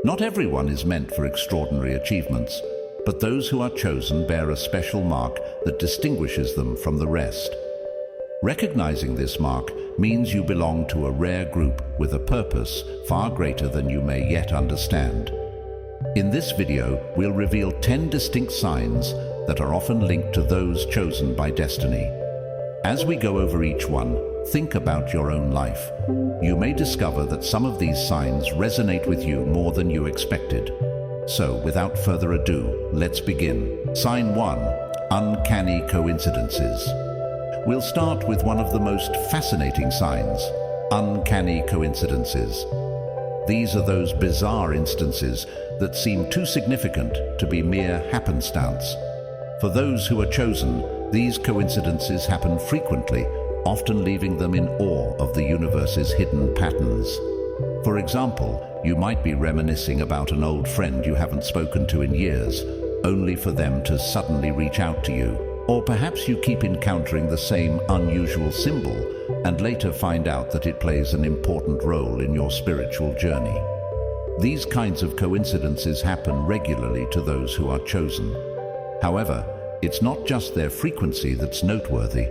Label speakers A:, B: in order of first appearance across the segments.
A: Not everyone is meant for extraordinary achievements, but those who are chosen bear a special mark that distinguishes them from the rest. Recognizing this mark means you belong to a rare group with a purpose far greater than you may yet understand. In this video, we'll reveal 10 distinct signs that are often linked to those chosen by destiny. As we go over each one, think about your own life. You may discover that some of these signs resonate with you more than you expected. So, without further ado, let's begin. Sign 1. Uncanny coincidences. We'll start with one of the most fascinating signs: uncanny coincidences. These are those bizarre instances that seem too significant to be mere happenstance. For those who are chosen, these coincidences happen frequently, often leaving them in awe of the universe's hidden patterns. For example, you might be reminiscing about an old friend you haven't spoken to in years, only for them to suddenly reach out to you. Or perhaps you keep encountering the same unusual symbol and later find out that it plays an important role in your spiritual journey. These kinds of coincidences happen regularly to those who are chosen. However, it's not just their frequency that's noteworthy.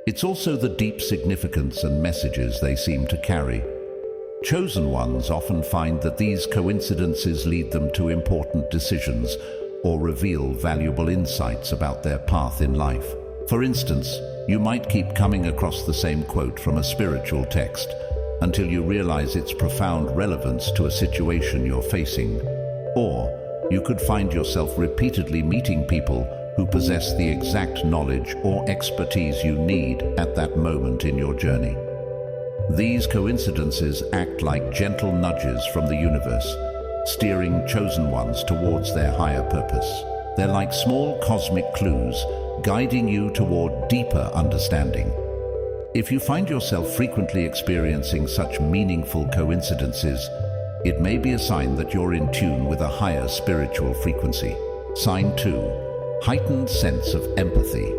A: It's also the deep significance and messages they seem to carry. Chosen ones often find that these coincidences lead them to important decisions or reveal valuable insights about their path in life. For instance, you might keep coming across the same quote from a spiritual text until you realize its profound relevance to a situation you're facing. Or you could find yourself repeatedly meeting people who possess the exact knowledge or expertise you need at that moment in your journey. These coincidences act like gentle nudges from the universe, steering chosen ones towards their higher purpose. They're like small cosmic clues, guiding you toward deeper understanding. If you find yourself frequently experiencing such meaningful coincidences, it may be a sign that you're in tune with a higher spiritual frequency. Sign 2. Heightened sense of empathy.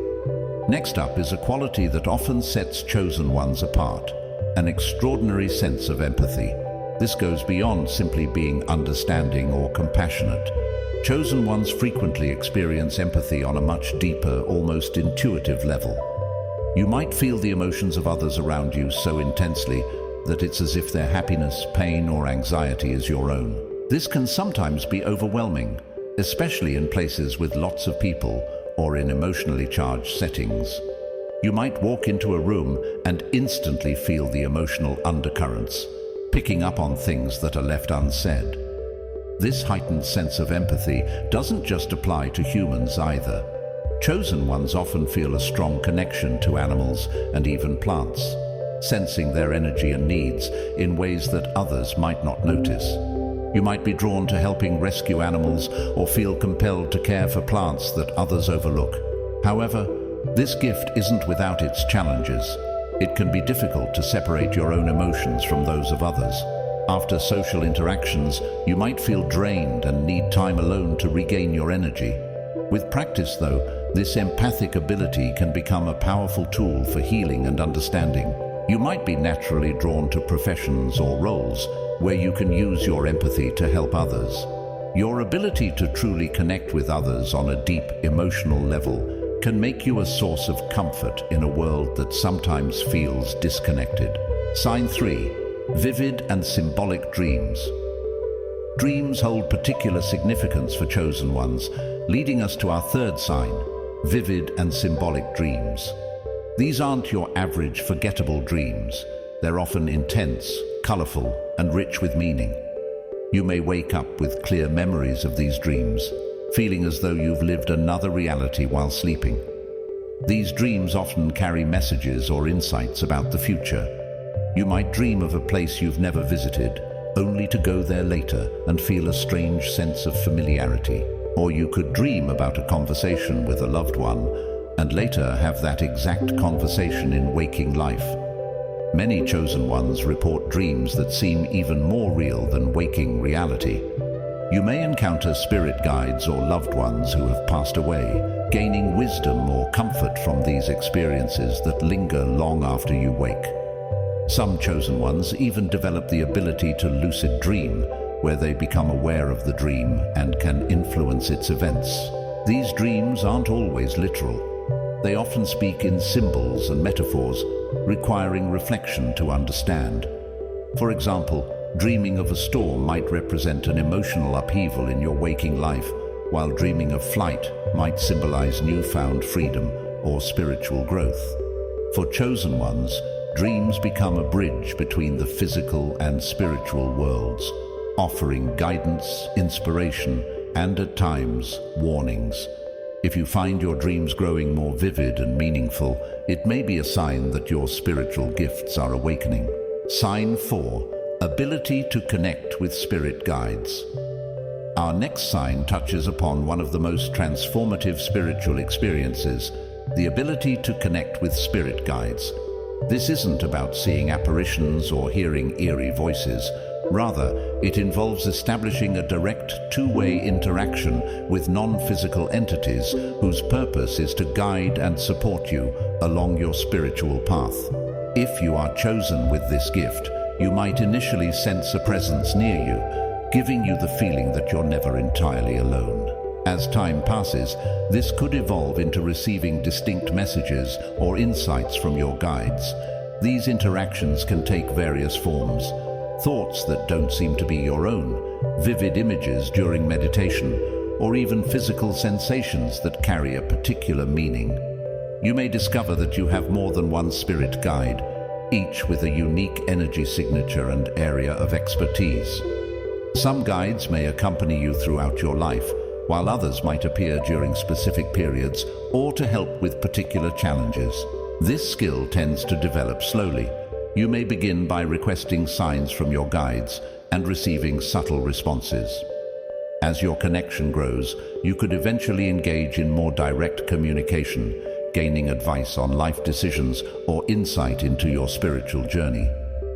A: Next up is a quality that often sets chosen ones apart: an extraordinary sense of empathy. This goes beyond simply being understanding or compassionate. Chosen ones frequently experience empathy on a much deeper, almost intuitive level. You might feel the emotions of others around you so intensely that it's as if their happiness, pain, or anxiety is your own. This can sometimes be overwhelming, especially in places with lots of people or in emotionally charged settings. You might walk into a room and instantly feel the emotional undercurrents, picking up on things that are left unsaid. This heightened sense of empathy doesn't just apply to humans either. Chosen ones often feel a strong connection to animals and even plants, sensing their energy and needs in ways that others might not notice. You might be drawn to helping rescue animals or feel compelled to care for plants that others overlook. However, this gift isn't without its challenges. It can be difficult to separate your own emotions from those of others. After social interactions, you might feel drained and need time alone to regain your energy. With practice, though, this empathic ability can become a powerful tool for healing and understanding. You might be naturally drawn to professions or roles where you can use your empathy to help others. Your ability to truly connect with others on a deep emotional level can make you a source of comfort in a world that sometimes feels disconnected. Sign 3. Vivid and symbolic dreams. Dreams hold particular significance for chosen ones, leading us to our third sign: vivid and symbolic dreams. These aren't your average forgettable dreams. They're often intense, colorful, and rich with meaning. You may wake up with clear memories of these dreams, feeling as though you've lived another reality while sleeping. These dreams often carry messages or insights about the future. You might dream of a place you've never visited, only to go there later and feel a strange sense of familiarity. Or you could dream about a conversation with a loved one and later have that exact conversation in waking life. Many chosen ones report dreams that seem even more real than waking reality. You may encounter spirit guides or loved ones who have passed away, gaining wisdom or comfort from these experiences that linger long after you wake. Some chosen ones even develop the ability to lucid dream, where they become aware of the dream and can influence its events. These dreams aren't always literal. They often speak in symbols and metaphors, requiring reflection to understand. For example, dreaming of a storm might represent an emotional upheaval in your waking life, while dreaming of flight might symbolize newfound freedom or spiritual growth. For chosen ones, dreams become a bridge between the physical and spiritual worlds, offering guidance, inspiration, and at times, warnings. If you find your dreams growing more vivid and meaningful, it may be a sign that your spiritual gifts are awakening. Sign 4. Ability to connect with spirit guides. Our next sign touches upon one of the most transformative spiritual experiences, the ability to connect with spirit guides. This isn't about seeing apparitions or hearing eerie voices. Rather, it involves establishing a direct two-way interaction with non-physical entities whose purpose is to guide and support you along your spiritual path. If you are chosen with this gift, you might initially sense a presence near you, giving you the feeling that you're never entirely alone. As time passes, this could evolve into receiving distinct messages or insights from your guides. These interactions can take various forms: thoughts that don't seem to be your own, vivid images during meditation, or even physical sensations that carry a particular meaning. You may discover that you have more than one spirit guide, each with a unique energy signature and area of expertise. Some guides may accompany you throughout your life, while others might appear during specific periods or to help with particular challenges. This skill tends to develop slowly. You may begin by requesting signs from your guides and receiving subtle responses. As your connection grows, you could eventually engage in more direct communication, gaining advice on life decisions or insight into your spiritual journey.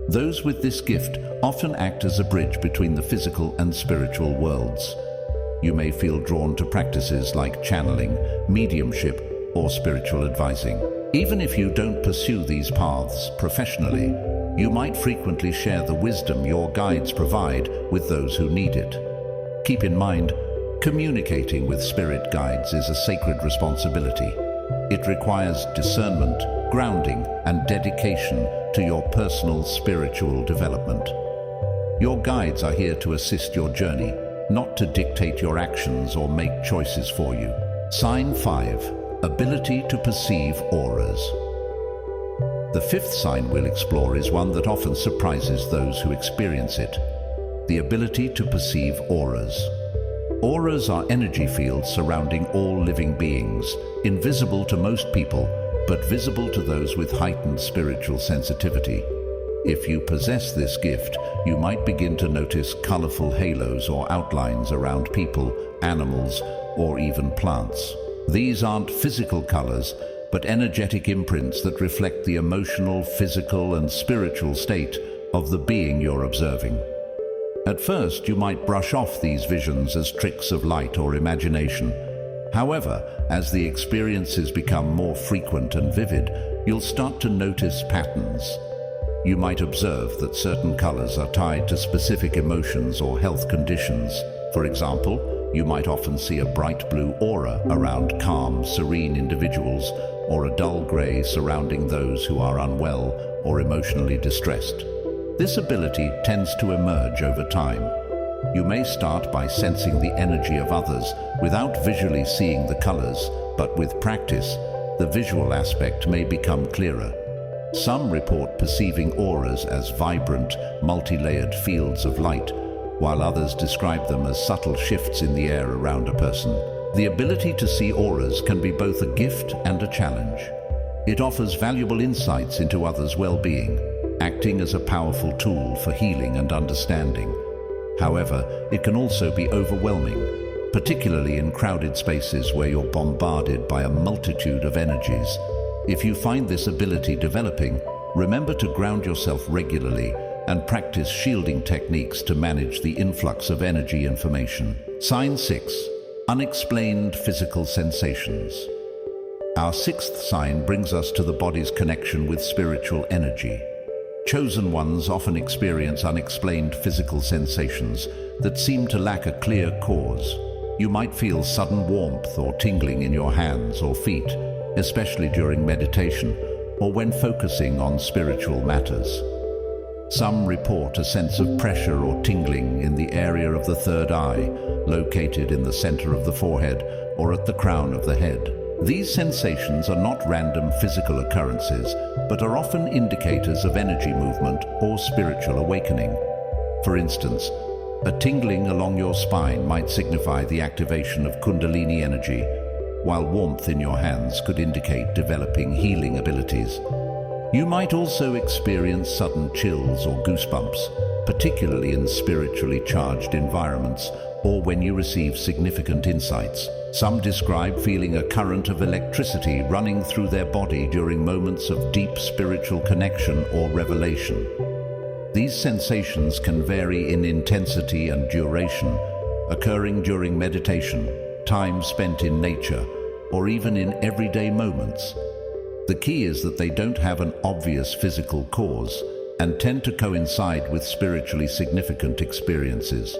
A: Those with this gift often act as a bridge between the physical and spiritual worlds. You may feel drawn to practices like channeling, mediumship, or spiritual advising. Even if you don't pursue these paths professionally, you might frequently share the wisdom your guides provide with those who need it. Keep in mind, communicating with spirit guides is a sacred responsibility. It requires discernment, grounding, and dedication to your personal spiritual development. Your guides are here to assist your journey, not to dictate your actions or make choices for you. Sign 5. Ability to perceive auras. The fifth sign we'll explore is one that often surprises those who experience it: the ability to perceive auras. Auras are energy fields surrounding all living beings, invisible to most people, but visible to those with heightened spiritual sensitivity. If you possess this gift, you might begin to notice colorful halos or outlines around people, animals, or even plants. These aren't physical colors, but energetic imprints that reflect the emotional, physical, and spiritual state of the being you're observing. At first, you might brush off these visions as tricks of light or imagination. However, as the experiences become more frequent and vivid, you'll start to notice patterns. You might observe that certain colors are tied to specific emotions or health conditions. For example, you might often see a bright blue aura around calm, serene individuals, or a dull gray surrounding those who are unwell or emotionally distressed. This ability tends to emerge over time. You may start by sensing the energy of others without visually seeing the colors, but with practice, the visual aspect may become clearer. Some report perceiving auras as vibrant, multi-layered fields of light, while others describe them as subtle shifts in the air around a person. The ability to see auras can be both a gift and a challenge. It offers valuable insights into others' well-being, acting as a powerful tool for healing and understanding. However, it can also be overwhelming, particularly in crowded spaces where you're bombarded by a multitude of energies. If you find this ability developing, remember to ground yourself regularly and practice shielding techniques to manage the influx of energy information. Sign 6. Unexplained physical sensations. Our sixth sign brings us to the body's connection with spiritual energy. Chosen ones often experience unexplained physical sensations, that seem to lack a clear cause. You might feel sudden warmth or tingling in your hands or feet, especially during meditation or when focusing on spiritual matters. Some report a sense of pressure or tingling in the area of the third eye, located in the center of the forehead or at the crown of the head. These sensations are not random physical occurrences, but are often indicators of energy movement or spiritual awakening. For instance, a tingling along your spine might signify the activation of Kundalini energy, while warmth in your hands could indicate developing healing abilities. You might also experience sudden chills or goosebumps, particularly in spiritually charged environments or when you receive significant insights. Some describe feeling a current of electricity running through their body during moments of deep spiritual connection or revelation. These sensations can vary in intensity and duration, occurring during meditation, time spent in nature, or even in everyday moments. The key is that they don't have an obvious physical cause and tend to coincide with spiritually significant experiences.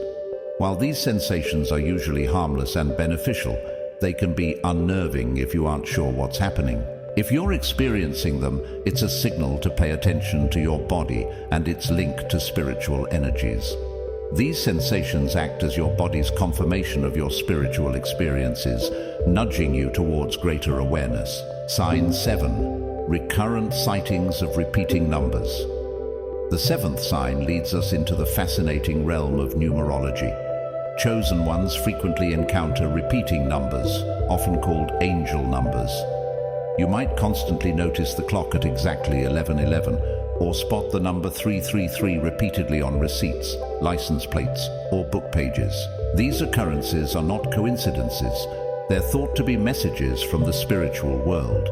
A: While these sensations are usually harmless and beneficial, they can be unnerving if you aren't sure what's happening. If you're experiencing them, it's a signal to pay attention to your body and its link to spiritual energies. These sensations act as your body's confirmation of your spiritual experiences, nudging you towards greater awareness. Sign 7. Recurrent sightings of repeating numbers. The 7th sign leads us into the fascinating realm of numerology. Chosen ones frequently encounter repeating numbers, often called angel numbers. You might constantly notice the clock at exactly 11:11, or spot the number 333 repeatedly on receipts, license plates, or book pages. These occurrences are not coincidences. They're thought to be messages from the spiritual world.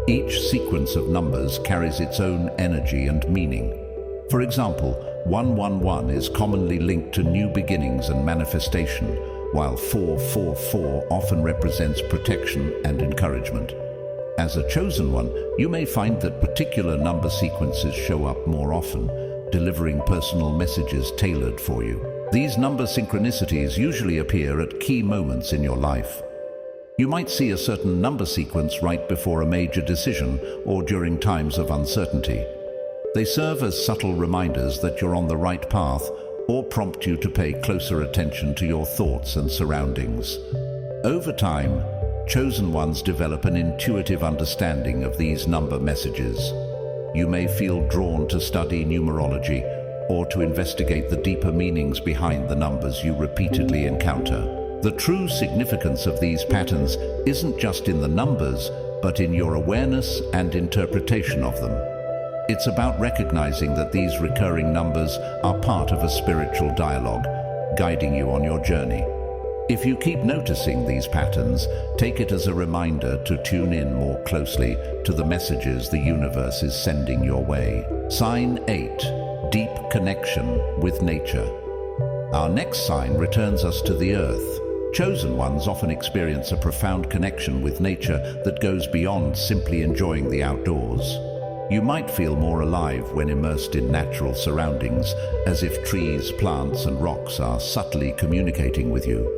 A: Each sequence of numbers carries its own energy and meaning. For example, 111 is commonly linked to new beginnings and manifestation, while 444 often represents protection and encouragement. As a chosen one, you may find that particular number sequences show up more often, delivering personal messages tailored for you. These number synchronicities usually appear at key moments in your life. You might see a certain number sequence right before a major decision or during times of uncertainty. They serve as subtle reminders that you're on the right path or prompt you to pay closer attention to your thoughts and surroundings. Over time, chosen ones develop an intuitive understanding of these number messages. You may feel drawn to study numerology or to investigate the deeper meanings behind the numbers you repeatedly encounter. The true significance of these patterns isn't just in the numbers, but in your awareness and interpretation of them. It's about recognizing that these recurring numbers are part of a spiritual dialogue, guiding you on your journey. If you keep noticing these patterns, take it as a reminder to tune in more closely to the messages the universe is sending your way. Sign 8. Deep connection with nature. Our next sign returns us to the earth. Chosen ones often experience a profound connection with nature that goes beyond simply enjoying the outdoors. You might feel more alive when immersed in natural surroundings, as if trees, plants, and rocks are subtly communicating with you.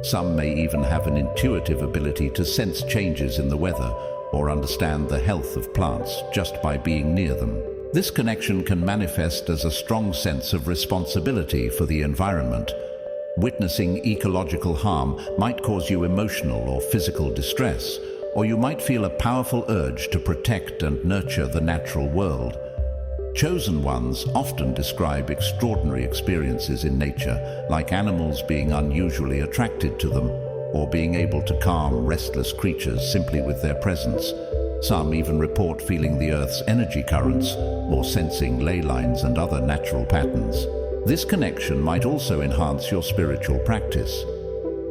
A: Some may even have an intuitive ability to sense changes in the weather or understand the health of plants just by being near them. This connection can manifest as a strong sense of responsibility for the environment. Witnessing ecological harm might cause you emotional or physical distress, or you might feel a powerful urge to protect and nurture the natural world. Chosen ones often describe extraordinary experiences in nature, like animals being unusually attracted to them, or being able to calm restless creatures simply with their presence. Some even report feeling the Earth's energy currents, or sensing ley lines and other natural patterns. This connection might also enhance your spiritual practice.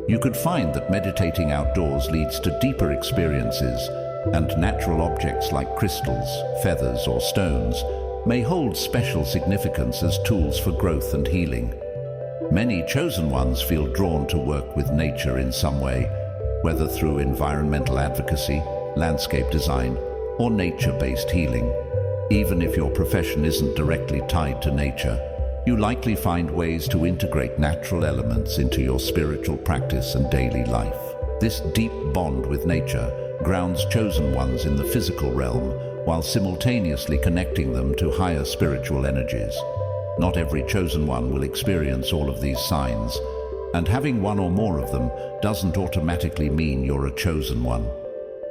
A: You could find that meditating outdoors leads to deeper experiences, and natural objects like crystals, feathers, or stones may hold special significance as tools for growth and healing. Many chosen ones feel drawn to work with nature in some way, whether through environmental advocacy, landscape design, or nature-based healing. Even if your profession isn't directly tied to nature, You likely find ways to integrate natural elements into your spiritual practice and daily life. This deep bond with nature grounds chosen ones in the physical realm while simultaneously connecting them to higher spiritual energies. Not every chosen one will experience all of these signs, and having one or more of them doesn't automatically mean you're a chosen one.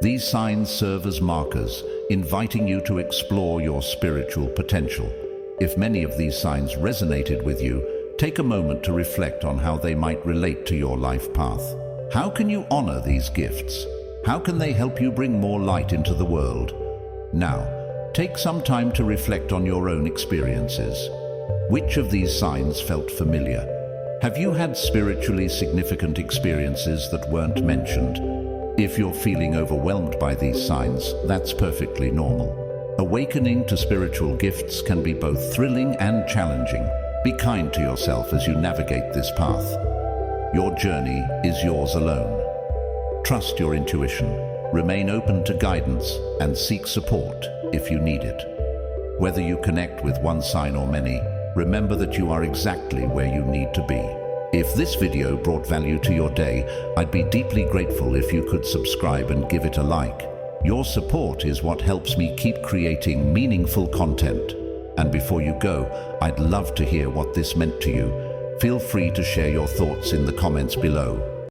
A: These signs serve as markers, inviting you to explore your spiritual potential. If many of these signs resonated with you, take a moment to reflect on how they might relate to your life path. How can you honor these gifts? How can they help you bring more light into the world? Now, take some time to reflect on your own experiences. Which of these signs felt familiar? Have you had spiritually significant experiences that weren't mentioned? If you're feeling overwhelmed by these signs, that's perfectly normal. Awakening to spiritual gifts can be both thrilling and challenging. Be kind to yourself as you navigate this path. Your journey is yours alone. Trust your intuition, remain open to guidance, and seek support if you need it. Whether you connect with one sign or many, remember that you are exactly where you need to be. If this video brought value to your day, I'd be deeply grateful if you could subscribe and give it a like. Your support is what helps me keep creating meaningful content. And before you go, I'd love to hear what this meant to you. Feel free to share your thoughts in the comments below.